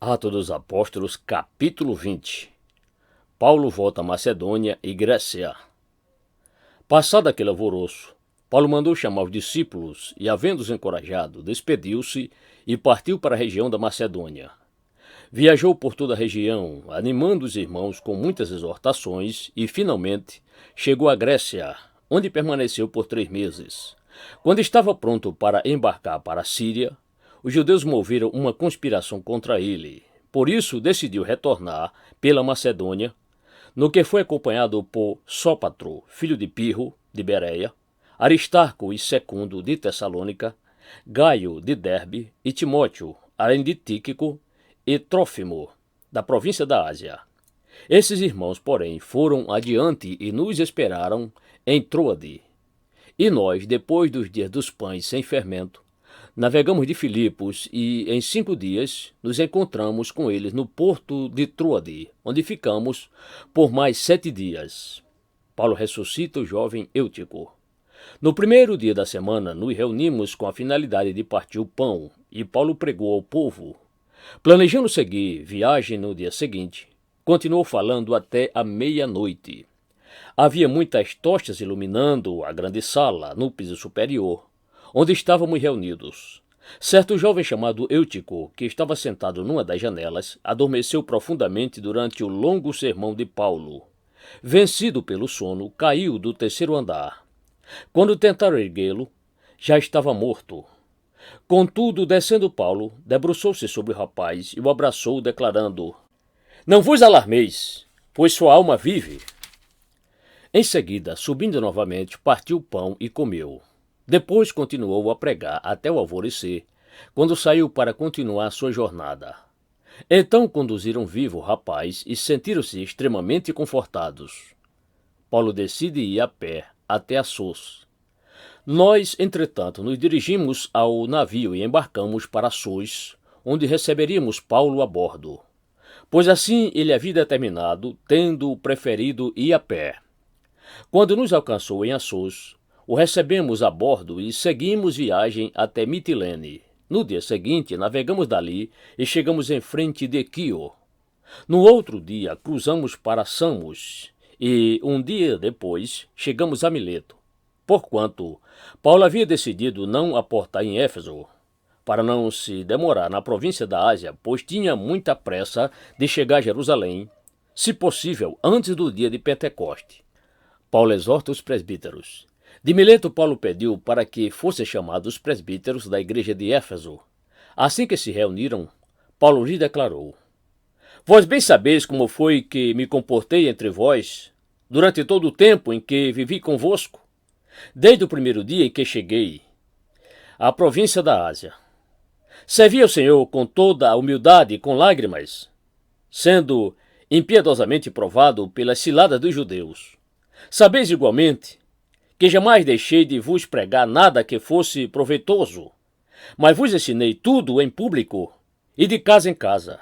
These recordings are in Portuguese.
Atos dos Apóstolos, capítulo 20. Paulo volta a Macedônia e Grécia. Passado aquele alvoroço, Paulo mandou chamar os discípulos e, havendo-os encorajado, despediu-se e partiu para a região da Macedônia. Viajou por toda a região, animando os irmãos com muitas exortações e, finalmente, chegou à Grécia, onde permaneceu por 3 meses. Quando estava pronto para embarcar para a Síria, os judeus moveram uma conspiração contra ele. Por isso, decidiu retornar pela Macedônia, no que foi acompanhado por Sópatro, filho de Pirro, de Bereia, Aristarco e Secundo, de Tessalônica, Gaio, de Derbe, e Timóteo, além de Tíquico e Trófimo, da província da Ásia. Esses irmãos, porém, foram adiante e nos esperaram em Troade. E nós, depois dos dias dos pães sem fermento, navegamos de Filipos e, em 5 dias, nos encontramos com eles no porto de Troade, onde ficamos por mais 7 dias. Paulo ressuscita o jovem Eutico. No primeiro dia da semana, nos reunimos com a finalidade de partir o pão, e Paulo pregou ao povo. Planejando seguir viagem no dia seguinte, continuou falando até a meia-noite. Havia muitas tochas iluminando a grande sala, no piso superior, onde estávamos reunidos. Certo jovem chamado Eutico, que estava sentado numa das janelas, adormeceu profundamente durante o longo sermão de Paulo. Vencido pelo sono, caiu do 3º andar. Quando tentaram erguê-lo, já estava morto. Contudo, descendo Paulo, debruçou-se sobre o rapaz e o abraçou, declarando: "Não vos alarmeis, pois sua alma vive." Em seguida, subindo novamente, partiu o pão e comeu. Depois continuou a pregar até o alvorecer, quando saiu para continuar sua jornada. Então conduziram vivo o rapaz e sentiram-se extremamente confortados. Paulo decide ir a pé até Assos. Nós, entretanto, nos dirigimos ao navio e embarcamos para Assos, onde receberíamos Paulo a bordo, pois assim ele havia determinado, tendo preferido ir a pé. Quando nos alcançou em Assos, o recebemos a bordo e seguimos viagem até Mitilene. No dia seguinte, navegamos dali e chegamos em frente de Quio. No outro dia, cruzamos para Samos e, um dia depois, chegamos a Mileto. Porquanto, Paulo havia decidido não aportar em Éfeso, para não se demorar na província da Ásia, pois tinha muita pressa de chegar a Jerusalém, se possível, antes do dia de Pentecoste. Paulo exorta os presbíteros. De Mileto, Paulo pediu para que fossem chamados os presbíteros da igreja de Éfeso. Assim que se reuniram, Paulo lhes declarou: "Vós bem sabeis como foi que me comportei entre vós, durante todo o tempo em que vivi convosco, desde o primeiro dia em que cheguei à província da Ásia. Servi ao Senhor com toda a humildade e com lágrimas, sendo impiedosamente provado pelas ciladas dos judeus. Sabeis igualmente que jamais deixei de vos pregar nada que fosse proveitoso, mas vos ensinei tudo em público e de casa em casa.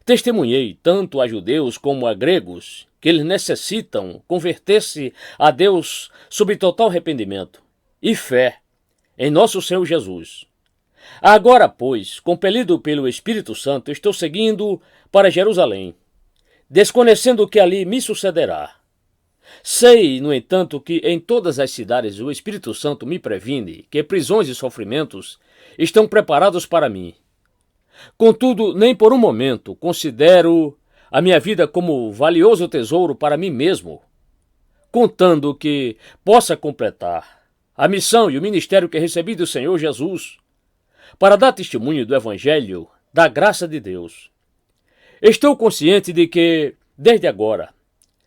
Testemunhei tanto a judeus como a gregos que eles necessitam converter-se a Deus sob total arrependimento e fé em nosso Senhor Jesus. Agora, pois, compelido pelo Espírito Santo, estou seguindo para Jerusalém, desconhecendo o que ali me sucederá. Sei, no entanto, que em todas as cidades o Espírito Santo me previne que prisões e sofrimentos estão preparados para mim. Contudo, nem por um momento considero a minha vida como valioso tesouro para mim mesmo, contando que possa completar a missão e o ministério que recebi do Senhor Jesus, para dar testemunho do Evangelho da graça de Deus. Estou consciente de que, desde agora,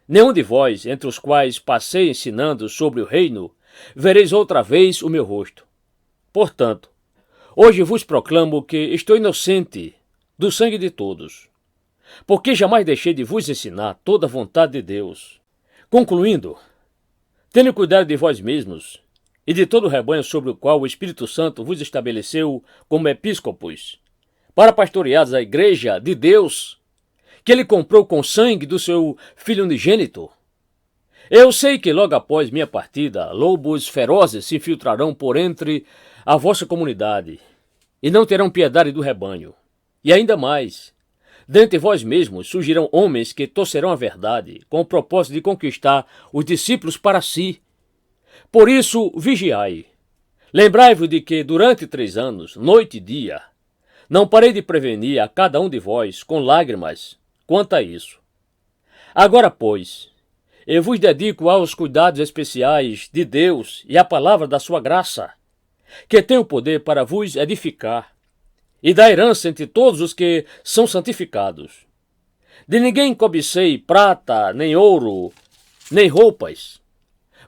nenhum de vós, entre os quais passei ensinando sobre o reino, vereis outra vez o meu rosto. Portanto, hoje vos proclamo que estou inocente do sangue de todos, porque jamais deixei de vos ensinar toda a vontade de Deus. Concluindo, tendo cuidado de vós mesmos e de todo o rebanho sobre o qual o Espírito Santo vos estabeleceu como episcopos, para pastoreares a igreja de Deus, que ele comprou com sangue do seu Filho unigênito. Eu sei que logo após minha partida, lobos ferozes se infiltrarão por entre a vossa comunidade e não terão piedade do rebanho. E ainda mais, dentre vós mesmos surgirão homens que torcerão a verdade, com o propósito de conquistar os discípulos para si. Por isso, vigiai. Lembrai-vos de que, durante 3 anos, noite e dia, não parei de prevenir a cada um de vós com lágrimas quanto a isso. Agora, pois, eu vos dedico aos cuidados especiais de Deus e à palavra da sua graça, que tem o poder para vos edificar, e da herança entre todos os que são santificados. De ninguém cobicei prata, nem ouro, nem roupas.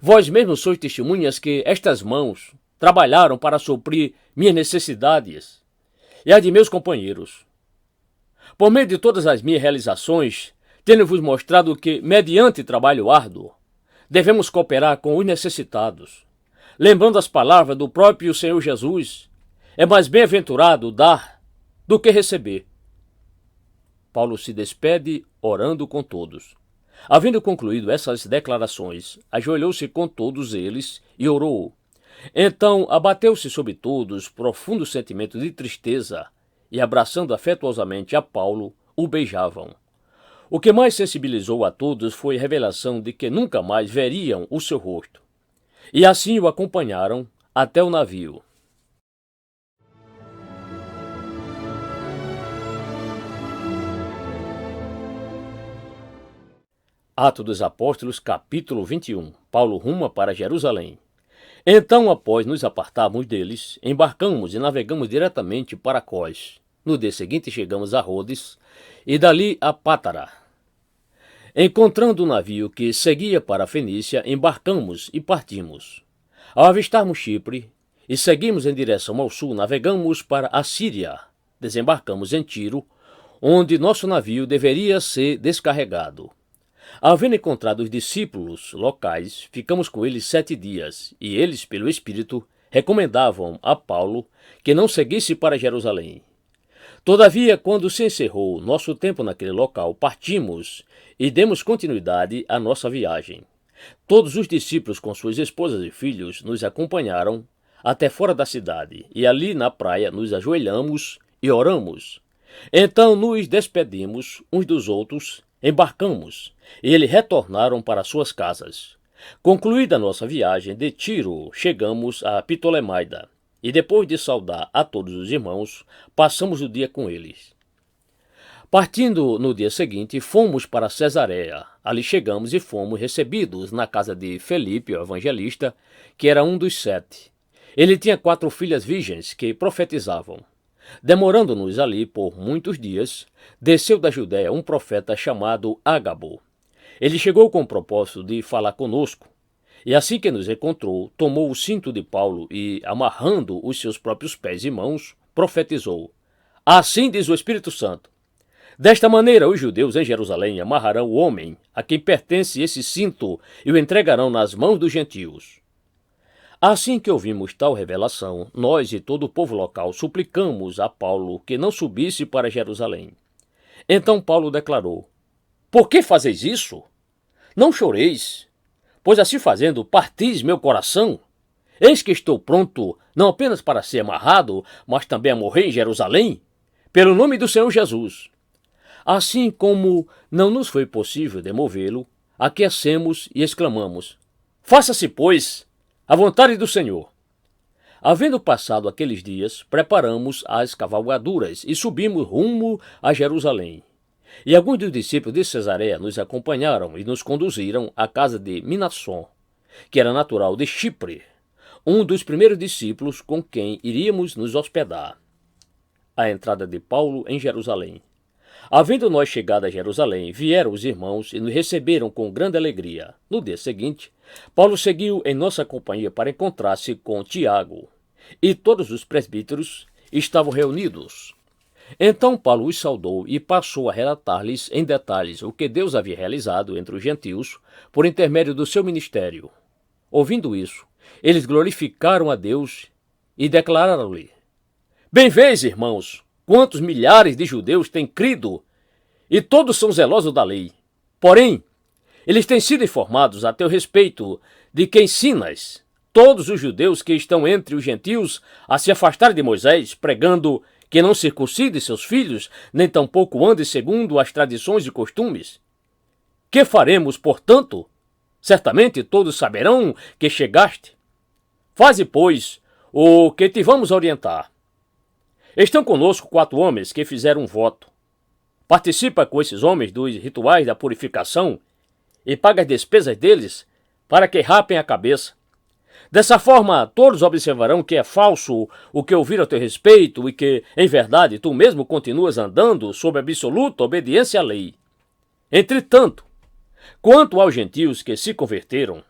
Vós mesmos sois testemunhas que estas mãos trabalharam para suprir minhas necessidades e a de meus companheiros. Por meio de todas as minhas realizações, tendo-vos mostrado que, mediante trabalho árduo, devemos cooperar com os necessitados, lembrando as palavras do próprio Senhor Jesus: é mais bem-aventurado dar do que receber. Paulo se despede orando com todos. Havendo concluído essas declarações, ajoelhou-se com todos eles e orou. Então abateu-se sobre todos profundo sentimento de tristeza e, abraçando afetuosamente a Paulo, o beijavam. O que mais sensibilizou a todos foi a revelação de que nunca mais veriam o seu rosto. E assim o acompanharam até o navio. Atos dos Apóstolos, capítulo 21. Paulo ruma para Jerusalém. Então, após nos apartarmos deles, embarcamos e navegamos diretamente para Cós. No dia seguinte chegamos a Rhodes e dali a Pátara. Encontrando o navio que seguia para a Fenícia, embarcamos e partimos. Ao avistarmos Chipre e seguimos em direção ao sul, navegamos para a Síria. Desembarcamos em Tiro, onde nosso navio deveria ser descarregado. Havendo encontrado os discípulos locais, ficamos com eles 7 dias, e eles, pelo Espírito, recomendavam a Paulo que não seguisse para Jerusalém. Todavia, quando se encerrou nosso tempo naquele local, partimos e demos continuidade à nossa viagem. Todos os discípulos com suas esposas e filhos nos acompanharam até fora da cidade, e ali na praia nos ajoelhamos e oramos. Então nos despedimos uns dos outros, embarcamos, e eles retornaram para suas casas. Concluída a nossa viagem de Tiro, chegamos a Ptolemaida, e depois de saudar a todos os irmãos, passamos o dia com eles. Partindo no dia seguinte, fomos para Cesareia. Ali chegamos e fomos recebidos na casa de Felipe, o evangelista, que era um dos 7. Ele tinha 4 filhas virgens que profetizavam. Demorando-nos ali por muitos dias, desceu da Judéia um profeta chamado Ágabo. Ele chegou com o propósito de falar conosco, e assim que nos encontrou, tomou o cinto de Paulo e, amarrando os seus próprios pés e mãos, profetizou: assim diz o Espírito Santo: desta maneira os judeus em Jerusalém amarrarão o homem a quem pertence esse cinto e o entregarão nas mãos dos gentios. Assim que ouvimos tal revelação, nós e todo o povo local suplicamos a Paulo que não subisse para Jerusalém. Então Paulo declarou: por que fazeis isso? Não choreis, pois assim fazendo partis meu coração. Eis que estou pronto não apenas para ser amarrado, mas também a morrer em Jerusalém, pelo nome do Senhor Jesus. Assim como não nos foi possível demovê-lo, aquecemos e exclamamos: faça-se, pois, a vontade do Senhor. Havendo passado aqueles dias, preparamos as cavalgaduras e subimos rumo a Jerusalém. E alguns dos discípulos de Cesareia nos acompanharam e nos conduziram à casa de Minasson, que era natural de Chipre, um dos primeiros discípulos com quem iríamos nos hospedar. A entrada de Paulo em Jerusalém. Havendo nós chegado a Jerusalém, vieram os irmãos e nos receberam com grande alegria. No dia seguinte, Paulo seguiu em nossa companhia para encontrar-se com Tiago, e todos os presbíteros estavam reunidos. Então Paulo os saudou e passou a relatar-lhes em detalhes o que Deus havia realizado entre os gentios por intermédio do seu ministério. Ouvindo isso, eles glorificaram a Deus e declararam-lhe: bem vês, irmãos, quantos milhares de judeus têm crido, e todos são zelosos da lei. Porém, eles têm sido informados a teu respeito de que ensinas todos os judeus que estão entre os gentios a se afastarem de Moisés, pregando que não circuncide seus filhos, nem tampouco ande segundo as tradições e costumes? Que faremos, portanto? Certamente todos saberão que chegaste. Faze, pois, o que te vamos orientar. Estão conosco 4 homens que fizeram um voto. Participa com esses homens dos rituais da purificação e paga as despesas deles para que rapem a cabeça. Dessa forma, todos observarão que é falso o que ouviram a teu respeito e que, em verdade, tu mesmo continuas andando sob absoluta obediência à lei. Entretanto, quanto aos gentios que se converteram,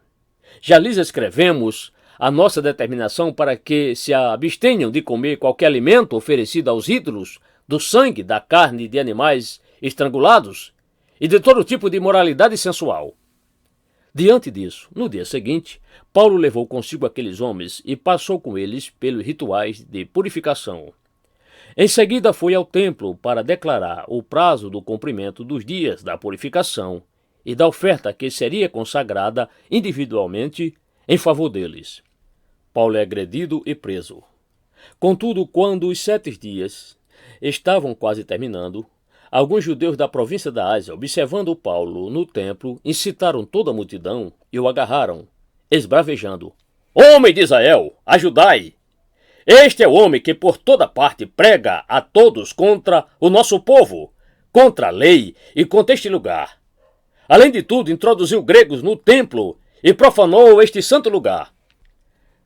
já lhes escrevemos a nossa determinação para que se abstenham de comer qualquer alimento oferecido aos ídolos, do sangue, da carne de animais estrangulados e de todo tipo de imoralidade sensual. Diante disso, no dia seguinte, Paulo levou consigo aqueles homens e passou com eles pelos rituais de purificação. Em seguida foi ao templo para declarar o prazo do cumprimento dos dias da purificação e da oferta que seria consagrada individualmente em favor deles. Paulo é agredido e preso. Contudo, quando os 7 dias estavam quase terminando, alguns judeus da província da Ásia, observando Paulo no templo, incitaram toda a multidão e o agarraram, esbravejando: Homem de Israel, ajudai! Este é o homem que por toda parte prega a todos contra o nosso povo, contra a lei e contra este lugar. Além de tudo, introduziu gregos no templo e profanou este santo lugar.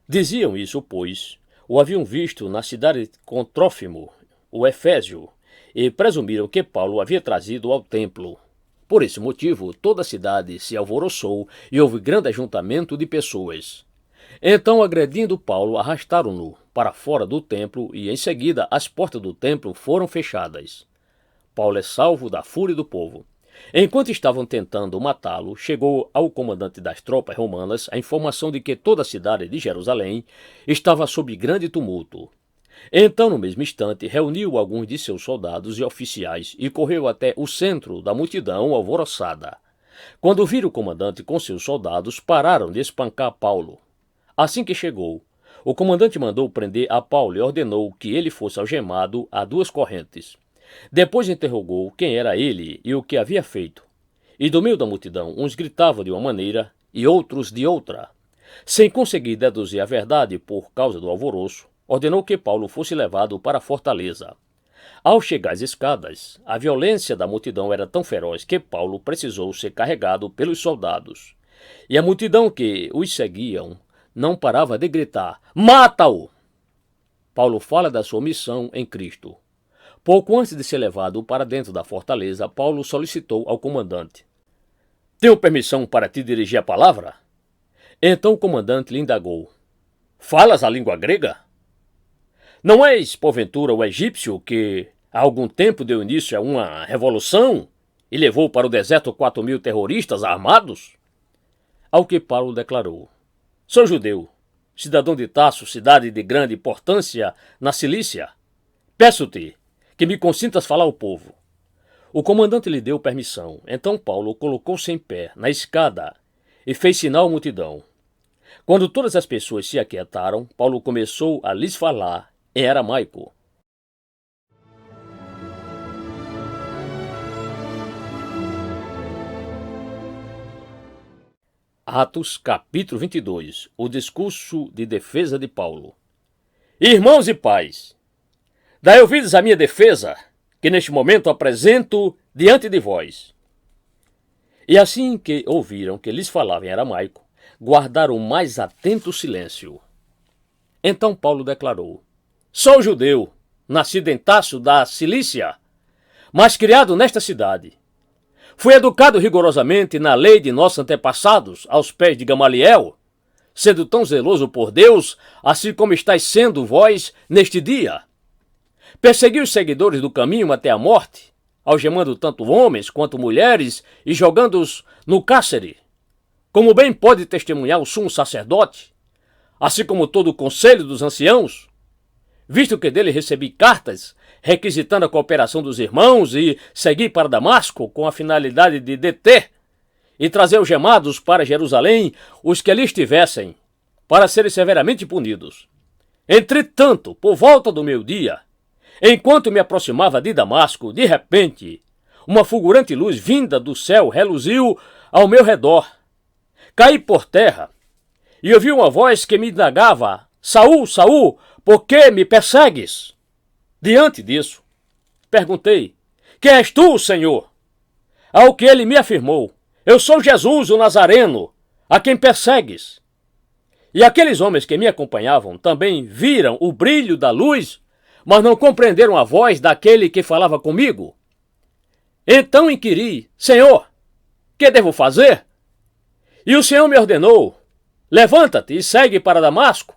Diziam isso, pois o haviam visto na cidade com Trófimo, o Efésio, e presumiram que Paulo havia trazido ao templo. Por esse motivo, toda a cidade se alvoroçou e houve grande ajuntamento de pessoas. Então, agredindo Paulo, arrastaram-no para fora do templo e, em seguida, as portas do templo foram fechadas. Paulo é salvo da fúria do povo. Enquanto estavam tentando matá-lo, chegou ao comandante das tropas romanas a informação de que toda a cidade de Jerusalém estava sob grande tumulto. Então, no mesmo instante, reuniu alguns de seus soldados e oficiais e correu até o centro da multidão alvoroçada. Quando viram o comandante com seus soldados, pararam de espancar Paulo. Assim que chegou, o comandante mandou prender a Paulo e ordenou que ele fosse algemado a 2 correntes. Depois interrogou quem era ele e o que havia feito. E do meio da multidão, uns gritavam de uma maneira e outros de outra. Sem conseguir deduzir a verdade por causa do alvoroço, ordenou que Paulo fosse levado para a fortaleza. Ao chegar às escadas, a violência da multidão era tão feroz que Paulo precisou ser carregado pelos soldados. E a multidão que os seguiam não parava de gritar: Mata-o! Paulo fala da sua missão em Cristo. Pouco antes de ser levado para dentro da fortaleza, Paulo solicitou ao comandante: Tenho permissão para te dirigir a palavra? Então o comandante lhe indagou: Falas a língua grega? Não és, porventura, o egípcio que há algum tempo deu início a uma revolução e levou para o deserto 4.000 terroristas armados? Ao que Paulo declarou: Sou judeu, cidadão de Tarso, cidade de grande importância na Cilícia. Peço-te que me consintas falar ao povo. O comandante lhe deu permissão. Então Paulo colocou-se em pé na escada e fez sinal à multidão. Quando todas as pessoas se aquietaram, Paulo começou a lhes falar em aramaico. Atos, capítulo 22. O discurso de defesa de Paulo. Irmãos e pais, dai ouvidos à minha defesa, que neste momento apresento diante de vós. E assim que ouviram que lhes falava em aramaico, guardaram o mais atento silêncio. Então Paulo declarou: Sou judeu, nascido em Tarso da Cilícia, mas criado nesta cidade. Fui educado rigorosamente na lei de nossos antepassados, aos pés de Gamaliel, sendo tão zeloso por Deus, assim como estáis sendo vós neste dia. Persegui os seguidores do caminho até a morte, algemando tanto homens quanto mulheres e jogando-os no cárcere. Como bem pode testemunhar o sumo sacerdote, assim como todo o conselho dos anciãos, visto que dele recebi cartas requisitando a cooperação dos irmãos e segui para Damasco com a finalidade de deter e trazer algemados para Jerusalém os que ali estivessem, para serem severamente punidos. Entretanto, por volta do meio-dia, Enquanto me aproximava de Damasco, de repente, uma fulgurante luz vinda do céu reluziu ao meu redor. Caí por terra e ouvi uma voz que me indagava: Saul, Saul, por que me persegues? Diante disso, perguntei: Quem és tu, Senhor? Ao que ele me afirmou: Eu sou Jesus, o Nazareno, a quem persegues. E aqueles homens que me acompanhavam também viram o brilho da luz, mas não compreenderam a voz daquele que falava comigo. Então inquiri: Senhor, que devo fazer? E o Senhor me ordenou: Levanta-te e segue para Damasco,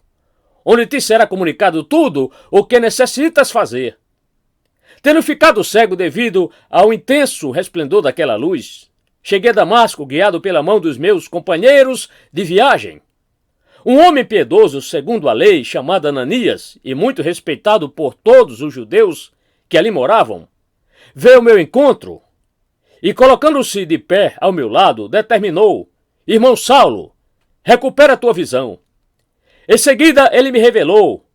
onde te será comunicado tudo o que necessitas fazer. Tendo ficado cego devido ao intenso resplendor daquela luz, cheguei a Damasco guiado pela mão dos meus companheiros de viagem. Um homem piedoso segundo a lei, chamado Ananias, e muito respeitado por todos os judeus que ali moravam, veio ao meu encontro e, colocando-se de pé ao meu lado, determinou: Irmão Saulo, recupera a tua visão. Em seguida ele me revelou: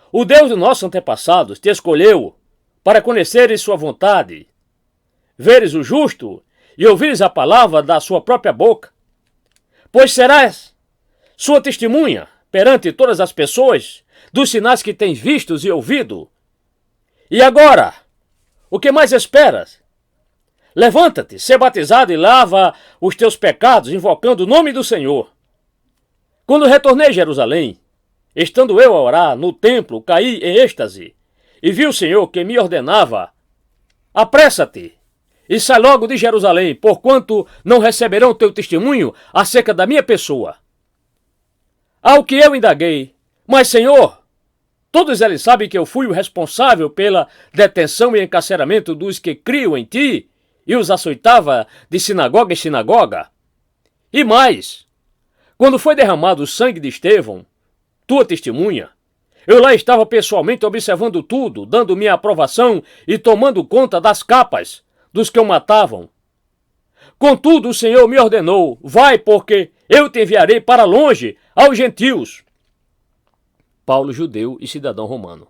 O Deus dos nossos antepassados te escolheu para conheceres sua vontade, veres o justo e ouvires a palavra da sua própria boca, pois serás sua testemunha perante todas as pessoas dos sinais que tens vistos e ouvido. E agora, o que mais esperas? Levanta-te, sê batizado e lava os teus pecados, invocando o nome do Senhor. Quando retornei a Jerusalém, estando eu a orar no templo, caí em êxtase e vi o Senhor que me ordenava: Apressa-te e sai logo de Jerusalém, porquanto não receberão teu testemunho acerca da minha pessoa. Ao que eu indaguei: Mas, Senhor, todos eles sabem que eu fui o responsável pela detenção e encarceramento dos que criam em ti e os açoitava de sinagoga em sinagoga. E mais, quando foi derramado o sangue de Estevão, tua testemunha, eu lá estava pessoalmente observando tudo, dando minha aprovação e tomando conta das capas dos que o matavam. Contudo, o Senhor me ordenou: Vai, porque eu te enviarei para longe aos gentios. Paulo, judeu e cidadão romano.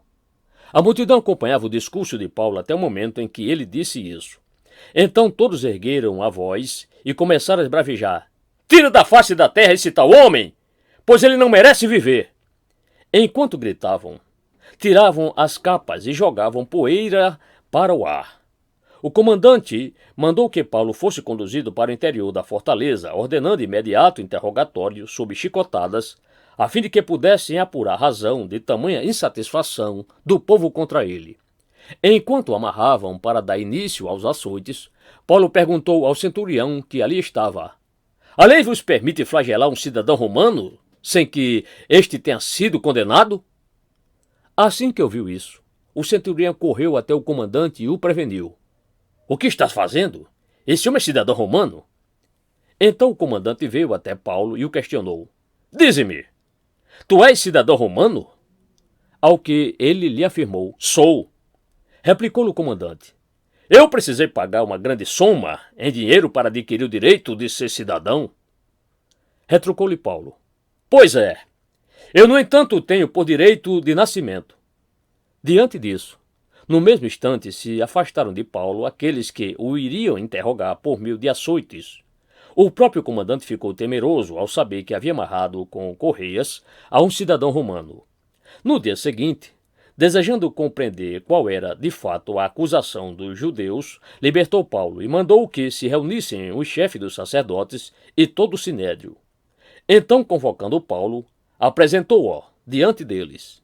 A multidão acompanhava o discurso de Paulo até o momento em que ele disse isso. Então todos ergueram a voz e começaram a esbravejar: Tira da face da terra esse tal homem, pois ele não merece viver. Enquanto gritavam, tiravam as capas e jogavam poeira para o ar. O comandante mandou que Paulo fosse conduzido para o interior da fortaleza, ordenando imediato interrogatório sob chicotadas, a fim de que pudessem apurar a razão de tamanha insatisfação do povo contra ele. Enquanto o amarravam para dar início aos açoites, Paulo perguntou ao centurião que ali estava: A lei vos permite flagelar um cidadão romano sem que este tenha sido condenado? Assim que ouviu isso, o centurião correu até o comandante e o preveniu: O que estás fazendo? Esse homem é cidadão romano? Então o comandante veio até Paulo e o questionou: Dize-me, tu és cidadão romano? Ao que ele lhe afirmou: Sou. Replicou-lhe o comandante: Eu precisei pagar uma grande soma em dinheiro para adquirir o direito de ser cidadão? Retrucou-lhe Paulo: Pois é, eu no entanto o tenho por direito de nascimento. Diante disso, no mesmo instante se afastaram de Paulo aqueles que o iriam interrogar por meio de açoites. O próprio comandante ficou temeroso ao saber que havia amarrado com correias a um cidadão romano. No dia seguinte, desejando compreender qual era de fato a acusação dos judeus, libertou Paulo e mandou que se reunissem os chefes dos sacerdotes e todo o sinédrio. Então, convocando Paulo, apresentou-o diante deles.